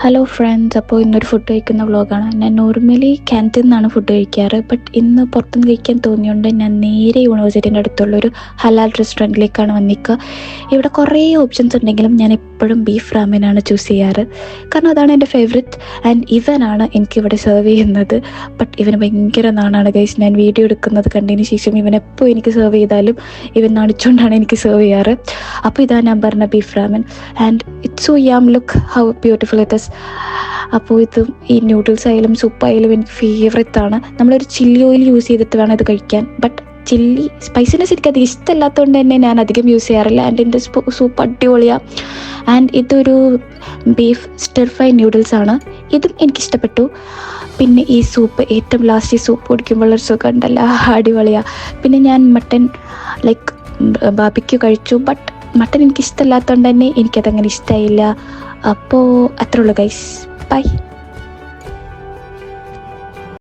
Hello friends, അപ്പോൾ ഇന്നൊരു food കഴിക്കുന്ന വ്ളോഗാണ്. ഞാൻ നോർമലി ക്യാൻറ്റീനിൽ നിന്നാണ് ഫുഡ് കഴിക്കാറ്. ബട്ട് ഇന്ന് പുറത്തുനിന്ന് കഴിക്കാൻ തോന്നിയുകൊണ്ട് ഞാൻ നേരെ യൂണിവേഴ്സിറ്റീൻ്റെ അടുത്തുള്ളൊരു ഹലാൽ റെസ്റ്റോറൻറ്റിലേക്കാണ് വന്നിക്കുക. ഇവിടെ കുറേ ഓപ്ഷൻസ് ഉണ്ടെങ്കിലും ഞാൻ എപ്പോഴും ബീഫ് റാമനാണ് ചൂസ് ചെയ്യാറ്. കാരണം അതാണ് എൻ്റെ ഫേവറേറ്റ്. ആൻഡ് ഇവനാണ് എനിക്കിവിടെ സെർവ് ചെയ്യുന്നത്. ബട്ട് ഇവന് ഭയങ്കര നാണാണ് ഗൈസ്. ഞാൻ വീഡിയോ എടുക്കുന്നത് കണ്ടതിന് ശേഷം ഇവൻ എപ്പോൾ എനിക്ക് സെർവ് ചെയ്താലും ഇവൻ നടിച്ചുകൊണ്ടാണ് എനിക്ക് സെർവ് ചെയ്യാറ്. അപ്പോൾ ഇതാ ഞാൻ പറഞ്ഞ beef ramen. And it's so yam, look how beautiful it is. അപ്പോൾ ഇത് ഈ നൂഡിൽസ് ആയാലും സൂപ്പായാലും എനിക്ക് ഫേവറേറ്റ് ആണ്. നമ്മളൊരു ചില്ലി ഓയിൽ യൂസ് ചെയ്തിട്ട് വേണം ഇത് കഴിക്കാൻ. ബട്ട് ചില്ലി സ്പൈസിനെസ് എനിക്കത് ഇഷ്ടമല്ലാത്തതുകൊണ്ട് തന്നെ ഞാൻ അധികം യൂസ് ചെയ്യാറില്ല. ആൻഡ് എൻ്റെ സൂപ്പ് അടിപൊളിയാണ്. ആൻഡ് ഇതൊരു ബീഫ് സ്റ്റിർ ഫ്രൈ നൂഡിൽസ് ആണ്. ഇതും എനിക്കിഷ്ടപ്പെട്ടു. പിന്നെ ഈ സൂപ്പ്, ഏറ്റവും ലാസ്റ്റ് ഈ സൂപ്പ് കുടിക്കുമ്പോഴൊരു സുഖം ഉണ്ടല്ലോ, അടിപൊളിയാണ്. പിന്നെ ഞാൻ മട്ടൻ ലൈക്ക് ബാർബിക്യൂ കഴിച്ചു. ബട്ട് മട്ടൻ എനിക്കിഷ്ടമല്ലാത്തതുകൊണ്ട് തന്നെ എനിക്കതങ്ങനെ ഇഷ്ടമായില്ല. അപ്പോൾ അത്രേ ഉള്ളൂ ഗൈസ്. ബൈ.